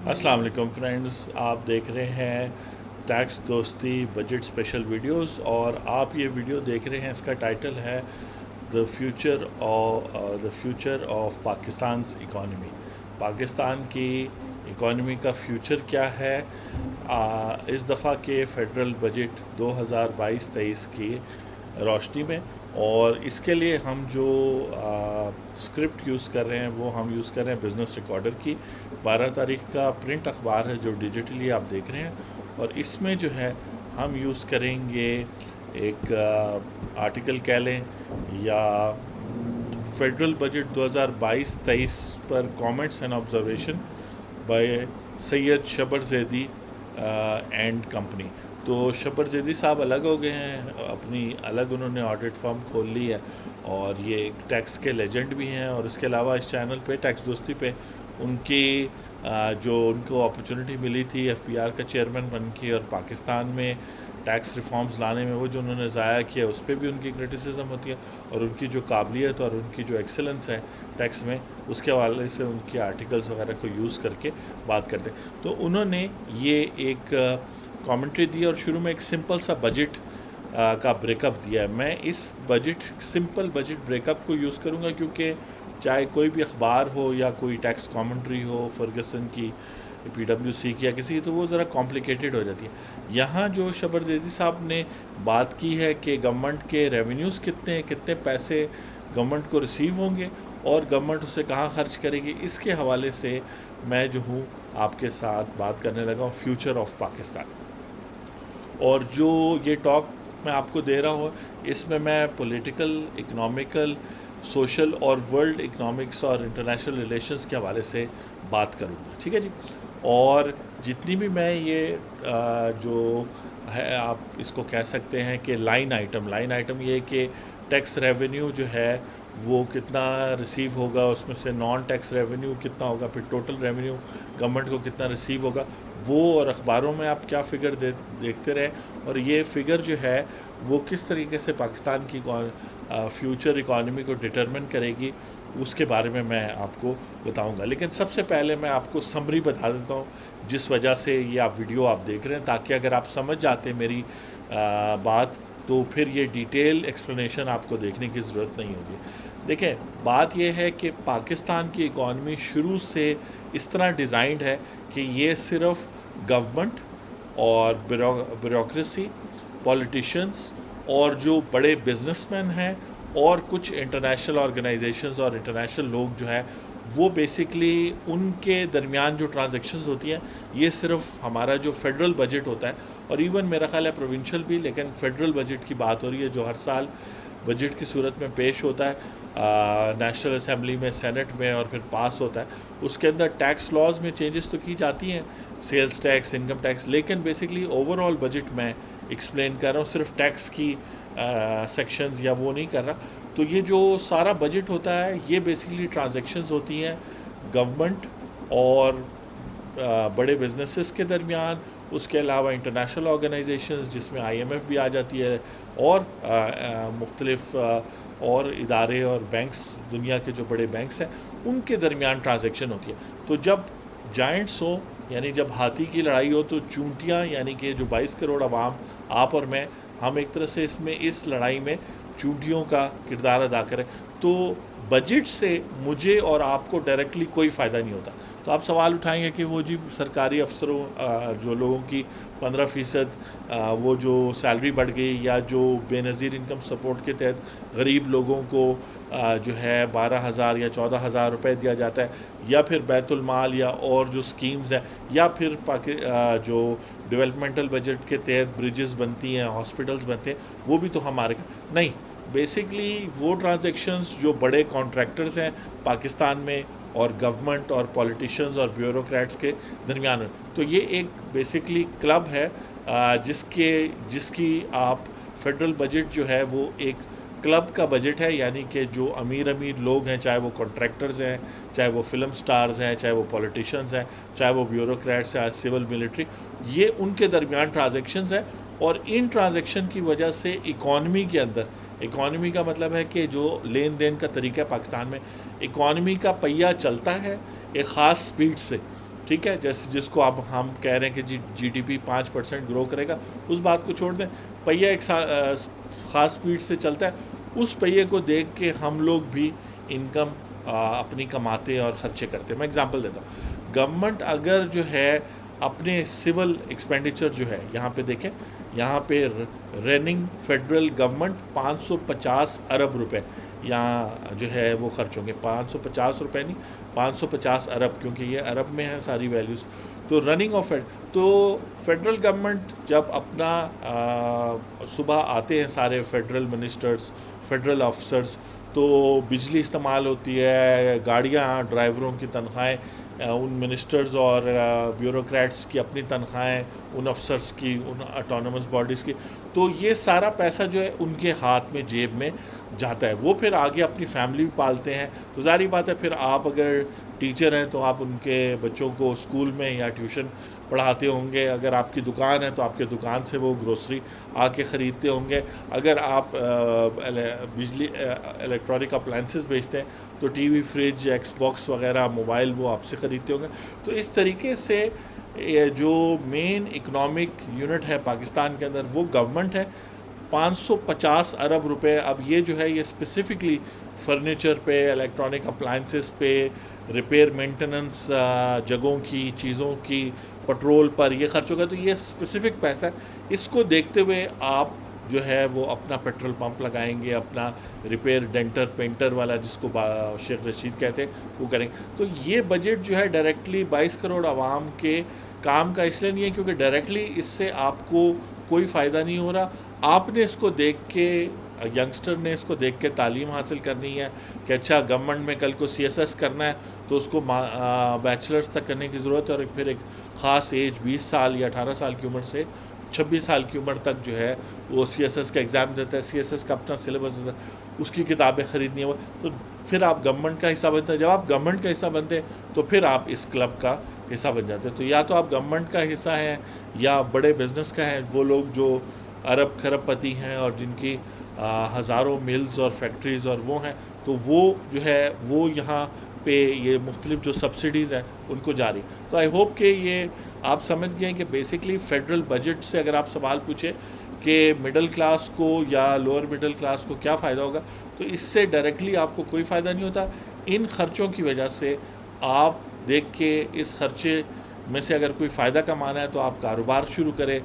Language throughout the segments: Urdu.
السلام علیکم فرینڈز، آپ دیکھ رہے ہیں ٹیکس دوستی بجٹ اسپیشل ویڈیوز، اور آپ یہ ویڈیو دیکھ رہے ہیں، اس کا ٹائٹل ہے the future of Pakistan's economy. Pakistan کی اکانومی کا فیوچر کیا ہے اس دفعہ کے فیڈرل بجٹ 2022-23 کی روشنی میں۔ اور اس کے لیے ہم جو اسکرپٹ یوز کر رہے ہیں وہ ہم یوز کر رہے ہیں بزنس ریکارڈر کی 12 تاریخ کا پرنٹ اخبار ہے جو ڈیجیٹلی آپ دیکھ رہے ہیں، اور اس میں جو ہے ہم یوز کریں گے ایک آرٹیکل کہہ لیں یا federal budget 2022-23 per comments and observation by Syed Shabbar Zaidi and company. تو شبر زیدی صاحب الگ ہو گئے ہیں، اپنی الگ انہوں نے آڈٹ فرم کھول لی ہے، اور یہ ایک ٹیکس کے لیجنڈ بھی ہیں، اور اس کے علاوہ اس چینل پہ ٹیکس دوستی پہ ان کی جو ان کو اپرچونٹی ملی تھی ایف پی آر کا چیئرمین بن کے، اور پاکستان میں ٹیکس ریفارمز لانے میں وہ جو انہوں نے ضائع کیا اس پہ بھی ان کی کرٹیسزم ہوتی ہے، اور ان کی جو قابلیت اور ان کی جو ایکسلنس ہے ٹیکس میں، اس کے حوالے سے ان کی آرٹیکلز وغیرہ کو یوز کر کے بات کرتے ہیں۔ تو انہوں نے یہ ایک کامنٹری دی اور شروع میں ایک سمپل سا بجٹ کا بریک اپ دیا ہے۔ میں اس سمپل بجٹ بریک اپ کو یوز کروں گا، کیونکہ چاہے کوئی بھی اخبار ہو یا کوئی ٹیکس کامنٹری ہو فرگسن کی، پی ڈبلیو سی کی یا کسی کی، تو وہ ذرا کمپلیکیٹڈ ہو جاتی ہے۔ یہاں جو شبر زیدی صاحب نے بات کی ہے کہ گورنمنٹ کے ریونیوز کتنے پیسے گورنمنٹ کو ریسیو ہوں گے اور گورنمنٹ اسے کہاں خرچ کرے گی، اس کے حوالے سے میں جو ہوں آپ کے ساتھ بات کرنے لگا ہوں فیوچر آف پاکستان۔ اور جو یہ ٹاک میں آپ کو دے رہا ہوں اس میں پولیٹیکل، اکنامیکل، سوشل اور ورلڈ اکنامکس اور انٹرنیشنل ریلیشنز کے حوالے سے بات کروں گا، ٹھیک ہے جی۔ اور جتنی بھی میں یہ جو ہے آپ اس کو کہہ سکتے ہیں کہ لائن آئٹم یہ کہ ٹیکس ریونیو جو ہے وہ کتنا ریسیو ہوگا، اس میں سے نان ٹیکس ریونیو کتنا ہوگا، پھر ٹوٹل ریونیو گورنمنٹ کو کتنا ریسیو ہوگا، وہ اور اخباروں میں آپ کیا فگر دیکھتے رہیں، اور یہ فگر جو ہے وہ کس طریقے سے پاکستان کی فیوچر اکانومی کو ڈٹرمن کرے گی، اس کے بارے میں آپ کو بتاؤں گا۔ لیکن سب سے پہلے میں آپ کو سمری بتا دیتا ہوں جس وجہ سے یہ ویڈیو آپ دیکھ رہے ہیں، تاکہ اگر آپ سمجھ جاتے میری بات تو پھر یہ ڈیٹیل ایکسپلینیشن آپ کو دیکھنے کی ضرورت نہیں ہوگی۔ دیکھیں، بات یہ ہے کہ پاکستان کی اکانومی شروع سے اس طرح ڈیزائنڈ ہے کہ یہ صرف گورنمنٹ اور بیوروکریسی، پولیٹیشنز اور جو بڑے بزنس مین ہیں اور کچھ انٹرنیشنل آرگنائزیشنز اور انٹرنیشنل لوگ جو ہیں وہ بیسکلی ان کے درمیان جو ٹرانزیکشنز ہوتی ہیں، یہ صرف ہمارا جو فیڈرل بجٹ ہوتا ہے، اور ایون میرا خیال ہے پروونشل بھی، لیکن فیڈرل بجٹ کی بات ہو رہی ہے جو ہر سال بجٹ کی صورت میں پیش ہوتا ہے نیشنل اسمبلی میں، سینٹ میں، اور پھر پاس ہوتا ہے۔ اس کے اندر ٹیکس لاز میں چینجز تو کی جاتی ہیں، سیلز ٹیکس، انکم ٹیکس، لیکن بیسکلی اوور آل بجٹ میں ایکسپلین کر رہا ہوں، صرف ٹیکس کی سیکشنز یا وہ نہیں کر رہا۔ تو یہ جو سارا بجٹ ہوتا ہے یہ بیسکلی ٹرانزیکشنز ہوتی ہیں گورنمنٹ اور بڑے بزنسز کے درمیان، اس کے علاوہ انٹرنیشنل آرگنائزیشنز جس میں آئی ایم ایف بھی آ جاتی ہے، اور مختلف اور ادارے اور بینکس، دنیا کے جو بڑے بینکس ہیں ان کے درمیان ٹرانزیکشن ہوتی ہے۔ تو جب جائنٹس ہو، یعنی جب ہاتھی کی لڑائی ہو، تو چونٹیاں یعنی کہ جو 22 کروڑ عوام، آپ اور میں، ہم ایک طرح سے اس لڑائی میں چونٹیوں کا کردار ادا کریں۔ تو بجٹ سے مجھے اور آپ کو ڈائریکٹلی کوئی فائدہ نہیں ہوتا۔ تو آپ سوال اٹھائیں گے کہ وہ جی سرکاری افسروں جو لوگوں کی 15% وہ جو سیلری بڑھ گئی، یا جو بے نظیر انکم سپورٹ کے تحت غریب لوگوں کو جو ہے 12,000 یا 14,000 روپے دیا جاتا ہے، یا پھر بیت المال یا اور جو سکیمز ہیں، یا پھر جو ڈیولپمنٹل بجٹ کے تحت بریجز بنتی ہیں، ہاسپٹلز بنتے ہیں، وہ بھی تو ہمارے نہیں۔ بیسکلی وہ ٹرانزیکشنز جو بڑے کانٹریکٹرز ہیں پاکستان میں اور گورنمنٹ اور پولیٹیشنز اور بیوروکریٹس کے درمیان ہے، تو یہ ایک بیسکلی کلب ہے جس کی آپ فیڈرل بجٹ جو ہے وہ ایک کلب کا بجٹ ہے، یعنی کہ جو امیر لوگ ہیں، چاہے وہ کانٹریکٹرز ہیں، چاہے وہ فلم سٹارز ہیں، چاہے وہ پولیٹیشنز ہیں، چاہے وہ بیوروکریٹس ہیں، سول ملٹری، یہ ان کے درمیان ٹرانزیکشنز ہیں۔ اور ان ٹرانزیکشن کی وجہ سے اکانومی کے اندر، اکانومی کا مطلب ہے کہ جو لین دین کا طریقہ ہے پاکستان میں، اکانومی کا پہیہ چلتا ہے ایک خاص سپیڈ سے، ٹھیک ہے، جیسے جس کو اب ہم کہہ رہے ہیں کہ جی ڈی پی 5% گرو کرے گا، اس بات کو چھوڑ دیں. پہیہ ایک خاص سپیڈ سے چلتا ہے، اس پہیے کو دیکھ کے ہم لوگ بھی انکم اپنی کماتے ہیں اور خرچے کرتے ہیں. میں اگزامپل دیتا ہوں. گورنمنٹ اگر جو ہے اپنے سول ایکسپینڈیچر جو ہے، یہاں پہ دیکھیں، یہاں پہ رننگ فیڈرل گورنمنٹ 550 ارب روپے یہاں جو ہے وہ خرچ ہوں گے. 550 روپے نہیں، 550 ارب، کیونکہ یہ ارب میں ہیں ساری ویلیوز. تو رننگ آف تو فیڈرل گورنمنٹ جب اپنا صبح آتے ہیں سارے فیڈرل منسٹرز، فیڈرل آفیسرز، تو بجلی استعمال ہوتی ہے، گاڑیاں، ڈرائیوروں کی تنخواہیں، ان منسٹرز اور بیوروکریٹس کی اپنی تنخواہیں، ان افسرز کی، ان اٹانومس باڈیز کی. تو یہ سارا پیسہ جو ہے ان کے ہاتھ میں، جیب میں جاتا ہے. وہ پھر آگے اپنی فیملی بھی پالتے ہیں. تو ظاہری بات ہے پھر آپ اگر ٹیچر ہیں تو آپ ان کے بچوں کو اسکول میں یا ٹیوشن پڑھاتے ہوں گے. اگر آپ کی دکان ہے تو آپ کے دکان سے وہ گروسری آ کے خریدتے ہوں گے. اگر آپ بجلی الیکٹرانک اپلائنسز بیچتے ہیں تو T V, fridge, x box وغیرہ، موبائل، وہ آپ سے خریدتے ہوں گے. تو اس طریقے سے جو مین اکنامک یونٹ ہے پاکستان کے اندر وہ گورنمنٹ ہے. 550 ارب روپے. اب یہ جو ہے یہ اسپیسیفکلی فرنیچر پہ، الیکٹرانک اپلائنسز پہ، ریپیئر مینٹیننس جگہوں کی، چیزوں کی، پٹرول پر یہ خرچ ہوگا. تو یہ اسپیسیفک پیسہ ہے. اس کو دیکھتے ہوئے آپ جو ہے وہ اپنا پیٹرول پمپ لگائیں گے، اپنا ریپیئر ڈینٹر پینٹر والا جس کو شیخ رشید کہتے ہیں وہ کریں گے. تو یہ بجٹ جو ہے ڈائریکٹلی 22 کروڑ عوام کے کام کا اس لیے نہیں ہے کیونکہ ڈائریکٹلی اس سے آپ کو کوئی فائدہ نہیں ہو رہا. آپ نے اس کو دیکھ کے، ینگسٹر نے اس کو دیکھ کے تعلیم حاصل کرنی ہے کہ اچھا گورنمنٹ میں کل کو سی ایس ایس کرنا ہے تو اس کو بیچلرس تک کرنے کی ضرورت ہے، اور پھر ایک خاص ایج 20 سال یا 18 سال کی عمر سے 26 سال کی عمر تک جو ہے وہ سی ایس ایس کا ایگزام دیتا ہے. سی ایس ایس کا اپنا سلیبس ہوتا ہے، اس کی کتابیں خریدنی ہے. تو پھر آپ گورنمنٹ کا حصہ بنتے ہیں. جب آپ گورنمنٹ کا حصہ بنتے ہیں تو پھر آپ اس کلب کا حصہ بن جاتے ہیں. تو یا تو آپ گورنمنٹ کا حصہ ہیں یا بڑے بزنس کا ہیں. وہ لوگ جو ارب کھرب پتی ہیں اور جن کی ہزاروں ملز اور فیکٹریز اور وہ ہیں، تو وہ جو ہے وہ یہاں پہ یہ مختلف جو سبسڈیز ہیں ان کو جاری. تو آئی ہوپ کہ یہ آپ سمجھ گئے کہ بیسکلی فیڈرل بجٹ سے اگر آپ سوال پوچھیں کہ مڈل کلاس کو یا لوور مڈل کلاس کو کیا فائدہ ہوگا، تو اس سے ڈائریکٹلی آپ کو کوئی فائدہ نہیں ہوتا. ان خرچوں کی وجہ سے آپ دیکھ کے اس خرچے میں سے اگر کوئی فائدہ کمانا ہے تو آپ کاروبار شروع کریں،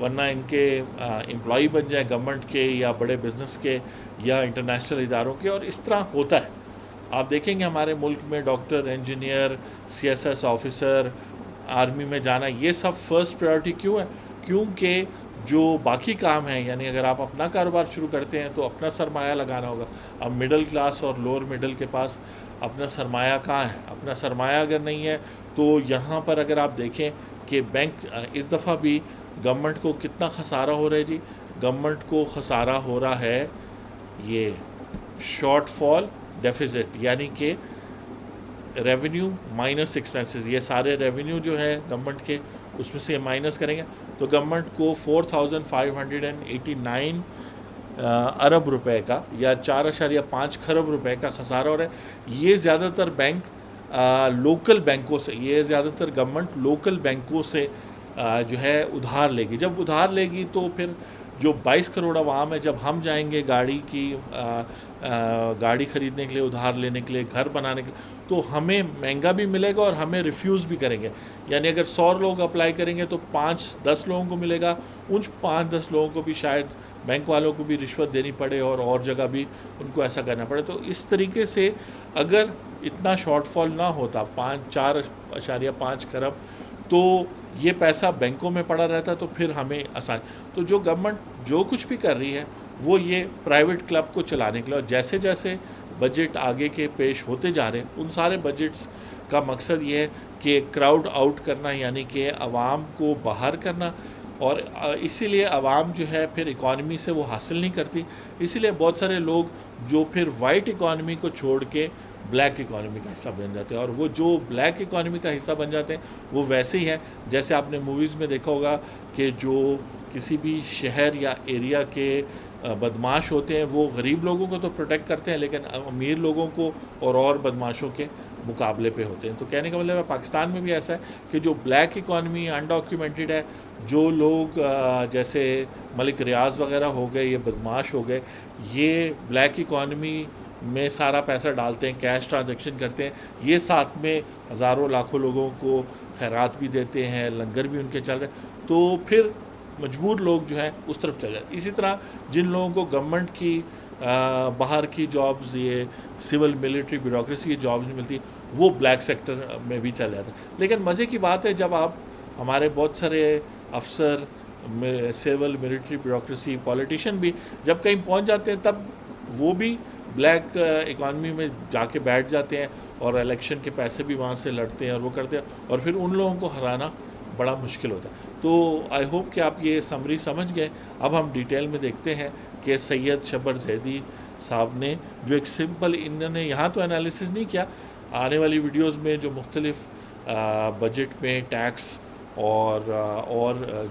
ورنہ ان کے امپلائی بن جائیں گورنمنٹ کے یا بڑے بزنس کے یا انٹرنیشنل اداروں کے. اور اس طرح ہوتا ہے. آپ دیکھیں گے ہمارے ملک میں doctor, engineer, C S S officer, army میں جانا، یہ سب فرسٹ پریورٹی کیوں ہے؟ کیونکہ جو باقی کام ہیں، یعنی اگر آپ اپنا کاروبار شروع کرتے ہیں تو اپنا سرمایہ لگانا ہوگا. اب مڈل کلاس اور لوور مڈل کے پاس اپنا سرمایہ کہاں ہے؟ اپنا سرمایہ اگر نہیں ہے تو یہاں پر اگر آپ دیکھیں کہ بینک اس دفعہ بھی گورنمنٹ کو کتنا خسارہ ہو رہا ہے جی. گورنمنٹ کو خسارہ ہو رہا ہے یہ شارٹ فال ڈیفیزٹ، یعنی کہ ریونیو مائنس ایکسپینسز. یہ سارے ریونیو جو ہے گورنمنٹ کے اس میں سے یہ مائنس کریں گے تو گورنمنٹ کو 4589 ارب روپے کا یا 4.5 کھرب روپے کا خسارہ ہو رہا ہے. یہ زیادہ تر بینک لوکل بینکوں سے، یہ زیادہ تر گورنمنٹ لوکل بینکوں سے جو ہے ادھار لے گی. جب ادھار لے گی تو پھر جو 22 کروڑ عوام ہے، جب ہم جائیں گے گاڑی خریدنے کے لیے، ادھار لینے کے لیے، گھر بنانے کے لیے، تو ہمیں مہنگا بھی ملے گا اور ہمیں ریفیوز بھی کریں گے. یعنی اگر 100 لوگ اپلائی کریں گے تو 5-10 لوگوں کو ملے گا. ان 5-10 لوگوں کو بھی شاید بینک والوں کو بھی رشوت دینی پڑے اور جگہ بھی ان کو ایسا کرنا پڑے. تو اس طریقے سے اگر اتنا شارٹ فال نہ ہوتا 4.5 کھرب، تو یہ پیسہ بینکوں میں پڑا رہتا تو پھر ہمیں آسان. تو جو گورنمنٹ جو کچھ بھی کر رہی ہے وہ یہ پرائیویٹ کلب کو چلانے کے لیے، اور جیسے جیسے بجٹ آگے کے پیش ہوتے جا رہے ہیں ان سارے بجٹس کا مقصد یہ ہے کہ کراؤڈ آؤٹ کرنا، یعنی کہ عوام کو باہر کرنا. اور اسی لیے عوام جو ہے پھر اکانومی سے وہ حاصل نہیں کرتی. اسی لیے بہت سارے لوگ جو پھر وائٹ اکانومی کو چھوڑ کے بلیک اکانومی کا حصہ بن جاتے ہیں. اور وہ جو بلیک اکانومی کا حصہ بن جاتے ہیں وہ ویسے ہی ہیں جیسے آپ نے موویز میں دیکھا ہوگا کہ جو کسی بھی شہر یا ایریا کے بدماش ہوتے ہیں وہ غریب لوگوں کو تو پروٹیکٹ کرتے ہیں لیکن امیر لوگوں کو اور بدماشوں کے مقابلے پہ ہوتے ہیں. تو کہنے کا مطلب ہے پاکستان میں بھی ایسا ہے کہ جو بلیک اکانومی انڈاکیومنٹڈ ہے, جو لوگ جیسے ملک ریاض وغیرہ ہو گئے, یہ بدماش ہو گئے, یہ بلیک اکانومی میں سارا پیسہ ڈالتے ہیں, کیش ٹرانزیکشن کرتے ہیں, یہ ساتھ میں ہزاروں لاکھوں لوگوں کو خیرات بھی دیتے ہیں, لنگر بھی ان کے چل رہے ہیں, تو پھر مجبور لوگ جو ہیں اس طرف چل جاتے ہیں. اسی طرح جن لوگوں کو گورنمنٹ کی باہر کی جابز, یہ سول ملٹری بیوروکریسی کی جابز نہیں ملتی, وہ بلیک سیکٹر میں بھی چل جاتے ہیں. لیکن مزے کی بات ہے جب آپ ہمارے بہت سارے افسر, سول ملٹری بیوروکریسی, پولیٹیشین بھی جب کہیں پہنچ جاتے ہیں تب وہ بھی بلیک اکانومی میں جا کے بیٹھ جاتے ہیں اور الیکشن کے پیسے بھی وہاں سے لڑتے ہیں اور وہ کرتے ہیں, اور پھر ان لوگوں کو ہرانا بڑا مشکل ہوتا ہے. تو آئی ہوپ کہ آپ یہ سمری سمجھ گئے. اب ہم ڈیٹیل میں دیکھتے ہیں کہ سید شبر زیدی صاحب نے جو ایک سمپل, انہوں نے یہاں تو انالیسس نہیں کیا, آنے والی ویڈیوز میں جو مختلف بجٹ میں ٹیکس اور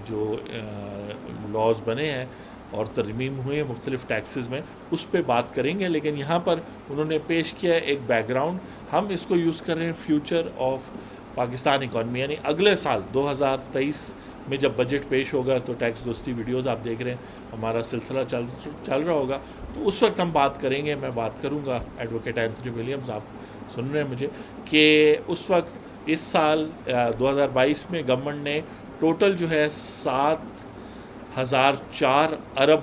جو لاز بنے ہیں اور ترمیم ہوئے مختلف ٹیکسز میں, اس پہ بات کریں گے. لیکن یہاں پر انہوں نے پیش کیا ایک بیک گراؤنڈ, ہم اس کو یوز کر رہے ہیں فیوچر آف پاکستان اکانومی, یعنی اگلے سال 2023 میں جب بجٹ پیش ہوگا تو ٹیکس دوستی ویڈیوز آپ دیکھ رہے ہیں, ہمارا سلسلہ چل رہا ہوگا, تو اس وقت ہم بات کریں گے. میں بات کروں گا, ایڈوکیٹ اینتھنی ولیمز آپ سن رہے ہیں مجھے, کہ اس وقت اس سال 2022 میں گورنمنٹ نے ٹوٹل جو ہے 7,004 ارب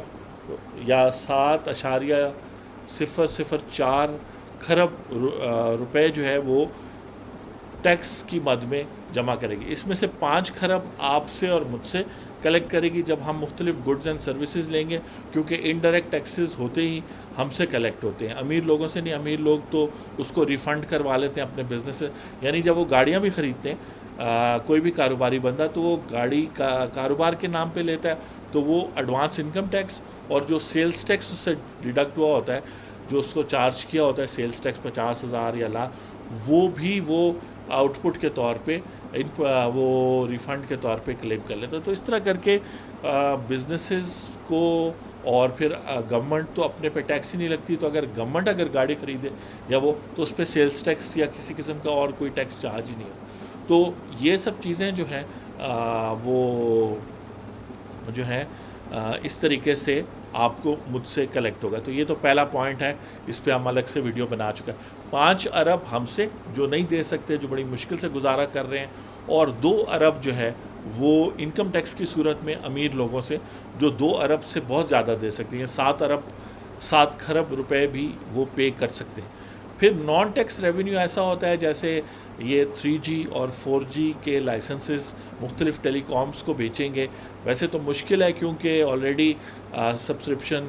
یا 7.004 خرب روپے جو ہے وہ ٹیکس کی مد میں جمع کرے گی. اس میں سے 5 خرب آپ سے اور مجھ سے کلیکٹ کرے گی جب ہم مختلف گڈز اینڈ سروسز لیں گے, کیونکہ انڈائریکٹ ٹیکسز ہوتے ہی ہم سے کلیکٹ ہوتے ہیں, امیر لوگوں سے نہیں. امیر لوگ تو اس کو ریفنڈ کروا لیتے ہیں اپنے بزنس سے, یعنی جب وہ گاڑیاں بھی خریدتے ہیں, کوئی بھی کاروباری بندہ تو وہ گاڑی کا کاروبار کے نام پہ لیتا ہے, تو وہ ایڈوانس انکم ٹیکس اور جو سیلز ٹیکس اس سے ڈیڈکٹ ہوا ہوتا ہے, جو اس کو چارج کیا ہوتا ہے سیلز ٹیکس 50,000 یا لاکھ, وہ بھی وہ آؤٹ پٹ کے طور پہ وہ ریفنڈ کے طور پہ کلیم کر لیتا ہے. تو اس طرح کر کے بزنسز کو, اور پھر گورنمنٹ تو اپنے پہ ٹیکس ہی نہیں لگتی, تو اگر گورنمنٹ اگر گاڑی خریدے یا وہ, تو اس پہ سیلز ٹیکس یا کسی قسم کا اور کوئی ٹیکس چارج ہی نہیں ہو. تو یہ سب چیزیں جو ہیں وہ جو ہیں اس طریقے سے آپ کو مجھ سے کلیکٹ ہوگا. تو یہ تو پہلا پوائنٹ ہے, اس پہ ہم الگ سے ویڈیو بنا چکا ہے. 5 ارب ہم سے جو نہیں دے سکتے, جو بڑی مشکل سے گزارا کر رہے ہیں, اور 2 ارب جو ہے وہ انکم ٹیکس کی صورت میں امیر لوگوں سے, جو 2 ارب سے بہت زیادہ دے سکتے ہیں, 7 خرب روپے بھی وہ پے کر سکتے ہیں. پھر نان ٹیکس ریونیو ایسا ہوتا ہے جیسے یہ 3G اور 4G کے لائسنسز مختلف ٹیلی کامس کو بیچیں گے. ویسے تو مشکل ہے کیونکہ آلریڈی سبسکرپشن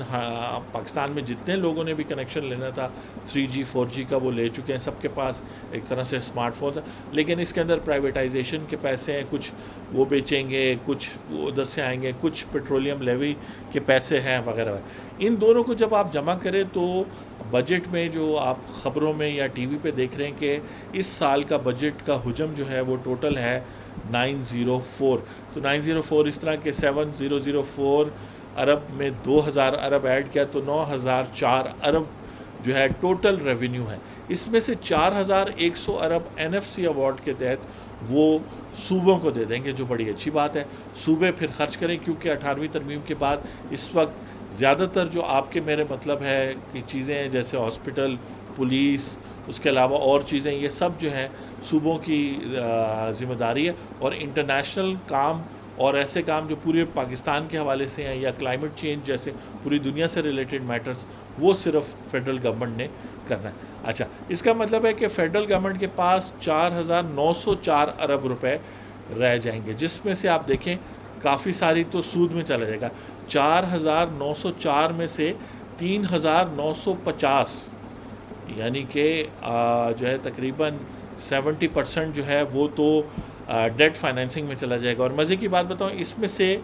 پاکستان میں جتنے لوگوں نے بھی کنیکشن لینا تھا 3G 4G کا وہ لے چکے ہیں, سب کے پاس ایک طرح سے اسمارٹ فونز ہیں. لیکن اس کے اندر پرائیویٹائزیشن کے پیسے ہیں, کچھ وہ بیچیں گے, کچھ ادھر سے آئیں گے, کچھ پیٹرولیم لیوی کے پیسے ہیں وغیرہ. ان دونوں کو جب آپ جمع کریں تو بجٹ میں جو آپ خبروں میں یا ٹی وی پہ دیکھ رہے ہیں کہ اس سال کا بجٹ کا حجم جو ہے وہ ٹوٹل ہے 904. تو 904 اس طرح کہ 7,004 ارب میں 2,000 ارب ایڈ کیا تو 9,004 ارب جو ہے ٹوٹل ریونیو ہے. اس میں سے 4,100 ارب NFC ایوارڈ کے تحت وہ صوبوں کو دے دیں گے, جو بڑی اچھی بات ہے. صوبے پھر خرچ کریں, کیونکہ 18ویں ترمیم کے بعد اس وقت زیادہ تر جو آپ کے میرے مطلب ہے کہ چیزیں ہیں جیسے ہاسپٹل, پولیس, اس کے علاوہ اور چیزیں, یہ سب جو ہیں صوبوں کی ذمہ داری ہے. اور انٹرنیشنل کام اور ایسے کام جو پورے پاکستان کے حوالے سے ہیں یا کلائمیٹ چینج جیسے پوری دنیا سے ریلیٹڈ میٹرز, وہ صرف فیڈرل گورنمنٹ نے کرنا ہے. اچھا, اس کا مطلب ہے کہ فیڈرل گورنمنٹ کے پاس 4,904 ارب روپے رہ جائیں گے, جس میں سے آپ دیکھیں کافی ساری تو سود میں چلا جائے گا. 4,904 میں سے 3,950 یعنی کہ جو ہے تقریباً 70% جو ہے وہ تو ڈیٹ فائنینسنگ میں چلا جائے گا. اور مزے کی بات بتاؤں, اس میں سے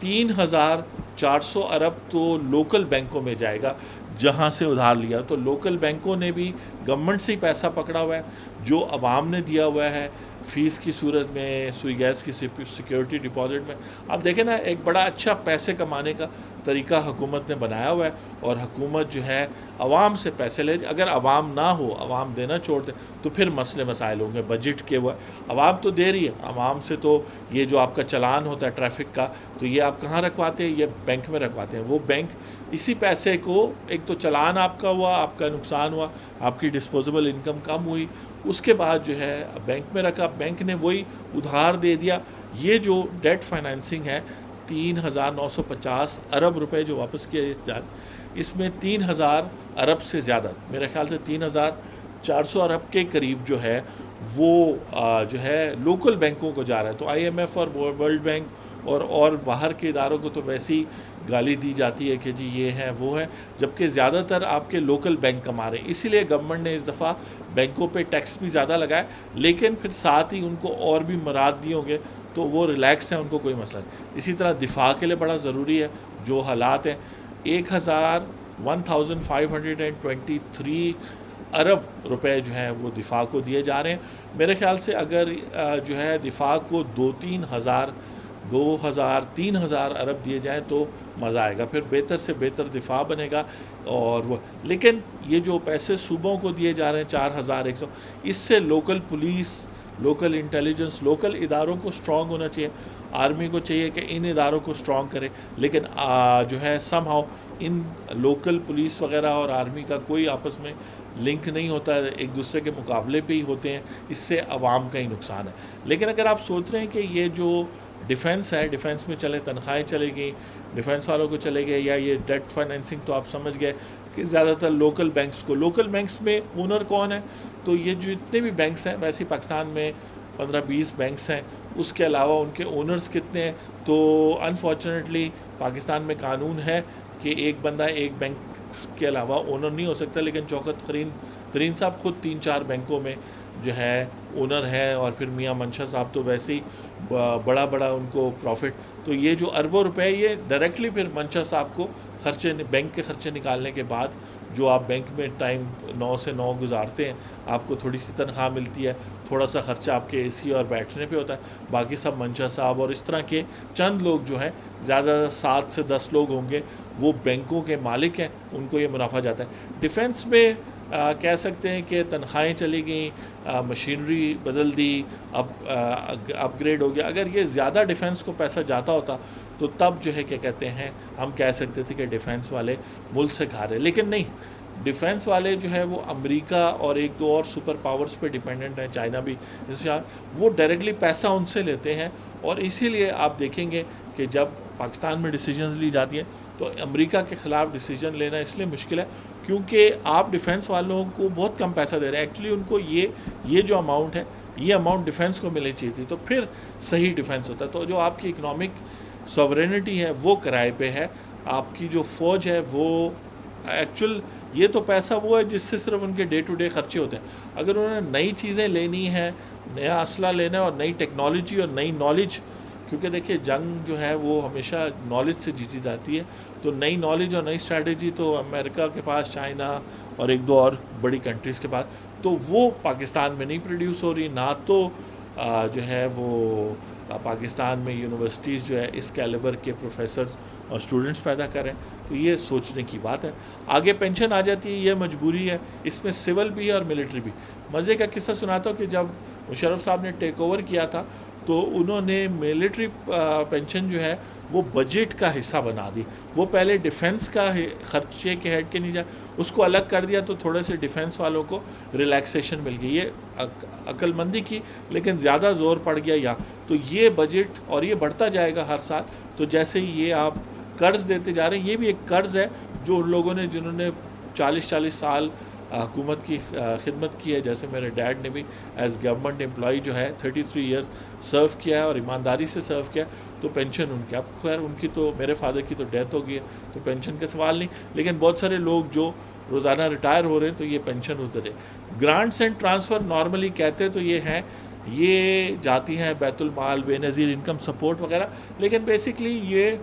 3,400 ارب تو لوکل بینکوں میں جائے گا جہاں سے ادھار لیا. تو لوکل بینکوں نے بھی گورنمنٹ سے ہی پیسہ پکڑا ہوا ہے, جو عوام نے دیا ہوا ہے فیس کی صورت میں، سوئی گیس کی سیکیورٹی ڈپازٹ میں، آپ دیکھیں نا ایک بڑا اچھا پیسے کمانے کا طریقہ حکومت نے بنایا ہوا ہے، اور حکومت جو ہے عوام سے پیسے لے، اگر عوام نہ ہو، عوام دینا چھوڑ دے تو پھر مسئلے مسائل ہوں گے بجٹ کے۔ وہ عوام تو دے رہی ہے، عوام سے تو یہ جو آپ کا چلان ہوتا ہے ٹریفک کا، تو یہ آپ کہاں رکھواتے ہیں؟ یہ بینک میں رکھواتے ہیں۔ وہ بینک اسی پیسے کو، ایک تو چلان آپ کا ہوا، آپ کا نقصان ہوا، آپ کی ڈسپوزیبل انکم کم ہوئی، اس کے بعد جو ہے بینک میں رکھا، بینک نے وہی ادھار دے دیا۔ یہ جو ڈیٹ فائنینسنگ ہے 3,950 ارب روپے جو واپس کیے جائیں، اس میں 3,000 ارب سے زیادہ، میرے خیال سے 3,400 ارب کے قریب جو ہے وہ جو ہے لوکل بینکوں کو جا رہا ہے۔ تو آئی ایم ایف اور ورلڈ بینک اور باہر کے اداروں کو تو ویسی گالی دی جاتی ہے کہ جی یہ ہے وہ ہے، جبکہ زیادہ تر آپ کے لوکل بینک کما رہے ہیں۔ اسی لیے گورنمنٹ نے اس دفعہ بینکوں پہ ٹیکس بھی زیادہ لگائے، لیکن پھر ساتھ ہی ان کو اور بھی مراد دیے ہوں گے تو وہ ریلیکس ہیں، ان کو کوئی مسئلہ نہیں۔ اسی طرح دفاع کے لیے بڑا ضروری ہے جو حالات ہیں، 1523 ارب روپے جو ہیں وہ دفاع کو دیے جا رہے ہیں۔ میرے خیال سے اگر جو ہے دفاع کو 3,000 ارب دیے جائیں تو مزہ آئے گا، پھر بہتر سے بہتر دفاع بنے گا۔ اور وہ لیکن یہ جو پیسے صوبوں کو دیے جا رہے ہیں 4,100، اس سے local police, local intelligence, local اداروں کو سٹرونگ ہونا چاہیے۔ آرمی کو چاہیے کہ ان اداروں کو سٹرونگ کرے، لیکن جو ہے some how in local police وغیرہ اور آرمی کا کوئی آپس میں لنک نہیں ہوتا ہے، ایک دوسرے کے مقابلے پہ ہی ہوتے ہیں، اس سے عوام کا ہی نقصان ہے۔ لیکن اگر آپ سوچ رہے ہیں کہ یہ جو ڈیفنس ہے، ڈیفنس میں چلے، تنخواہیں چلے گئیں ڈیفنس والوں کو چلے گئے، یا یہ ڈیٹ فائنینسنگ، تو آپ سمجھ گئے کہ زیادہ تر لوکل بینکس کو، لوکل بینکس میں اونر کون ہے؟ تو یہ جو اتنے بھی بینکس ہیں، ویسے پاکستان میں 15-20 بینکس ہیں، اس کے علاوہ ان کے اونرز کتنے ہیں؟ تو انفارچونیٹلی پاکستان میں قانون ہے کہ ایک بندہ ایک بینک کے علاوہ اونر نہیں ہو سکتا، لیکن شوکت ترین صاحب خود 3-4 بینکوں میں جو ہے اونر ہے، اور پھر میاں منشا صاحب تو ویسے ہی بڑا ان کو پروفٹ، تو یہ جو اربوں روپے یہ ڈائریکٹلی پھر منشا صاحب کو خرچے، بینک کے خرچے نکالنے کے بعد، جو آپ بینک میں ٹائم 9 سے 9 گزارتے ہیں، آپ کو تھوڑی سی تنخواہ ملتی ہے، تھوڑا سا خرچہ آپ کے اے سی اور بیٹھنے پہ ہوتا ہے، باقی سب منشا صاحب اور اس طرح کے چند لوگ جو ہیں، زیادہ 7 سے 10 لوگ ہوں گے، وہ بینکوں کے مالک ہیں، ان کو یہ منافع جاتا ہے۔ ڈیفنس میں کہہ سکتے ہیں کہ تنخواہیں چلی گئیں، مشینری بدل دی، اپ گریڈ ہو گیا۔ اگر یہ زیادہ ڈیفنس کو پیسہ جاتا ہوتا تو تب جو ہے کیا کہتے ہیں، ہم کہہ سکتے تھے کہ ڈیفنس والے ملک سے کھا رہے، لیکن نہیں، ڈیفنس والے جو ہے وہ امریکہ اور 1-2 اور سپر پاورز پہ ڈیپینڈنٹ ہیں، چائنا بھی، وہ ڈائریکٹلی پیسہ ان سے لیتے ہیں، اور اسی لیے آپ دیکھیں گے کہ جب پاکستان میں ڈیسیجنز لی جاتی ہیں تو امریکہ کے خلاف ڈیسیجن لینا اس لیے مشکل ہے کیونکہ آپ ڈیفنس والوں کو بہت کم پیسہ دے رہے ہیں، ایکچولی ان کو یہ جو اماؤنٹ ہے، یہ اماؤنٹ ڈیفنس کو ملنی چاہیے تھی، تو پھر صحیح ڈیفنس ہوتا ہے۔ تو جو آپ کی اکنامک سوورینٹی ہے وہ کرائے پہ ہے، آپ کی جو فوج ہے وہ ایکچوئل، یہ تو پیسہ وہ ہے جس سے صرف ان کے ڈے ٹو ڈے خرچے ہوتے ہیں۔ اگر انہوں نے نئی چیزیں لینی ہیں، نیا اسلحہ لینا ہے اور نئی ٹیکنالوجی اور نئی نالج، کیونکہ دیکھیے جنگ جو ہے وہ ہمیشہ نالج سے جیتی جاتی ہے، تو نئی نالج اور نئی اسٹریٹجی تو امریکہ کے پاس، چائنا اور 1-2 اور بڑی کنٹریز کے پاس، تو وہ پاکستان میں نہیں پروڈیوس ہو رہی، نہ تو جو ہے وہ پاکستان میں یونیورسٹیز جو ہے اس کیلیبر کے پروفیسرز اور اسٹوڈنٹس پیدا کریں، تو یہ سوچنے کی بات ہے۔ آگے پینشن آ جاتی ہے، یہ مجبوری ہے، اس میں سول بھی ہے اور ملٹری بھی۔ مزے کا قصہ سناتا ہوں کہ جب مشرف صاحب نے ٹیک اوور کیا تھا تو انہوں نے ملٹری پینشن جو ہے وہ بجٹ کا حصہ بنا دی، وہ پہلے ڈیفنس کا خرچے کے ہیڈ کے نہیں جا، اس کو الگ کر دیا، تو تھوڑے سے ڈیفنس والوں کو ریلیکسیشن مل گئی، یہ عقل مندی کی، لیکن زیادہ زور پڑ گیا یا تو یہ بجٹ، اور یہ بڑھتا جائے گا ہر سال، تو جیسے یہ آپ قرض دیتے جا رہے ہیں، یہ بھی ایک قرض ہے جو ان لوگوں نے جنہوں نے 40 سال حکومت کی خدمت کی ہے، جیسے میرے ڈیڈ نے بھی ایز گورنمنٹ امپلائی جو ہے 33 ایئرس سرو کیا ہے اور ایمانداری سے سرو کیا، تو پینشن ان کی، اب خیر ان کی تو، میرے فادر کی تو ڈیتھ ہو گئی ہے تو پینشن کا سوال نہیں، لیکن بہت سارے لوگ جو روزانہ ریٹائر ہو رہے ہیں تو یہ پینشن ہوتے رہے۔ گرانٹس اینڈ ٹرانسفر نارملی کہتے تو یہ ہیں، یہ جاتی ہیں بیت المال، بے نظیر انکم سپورٹ وغیرہ، لیکن بیسکلی یہ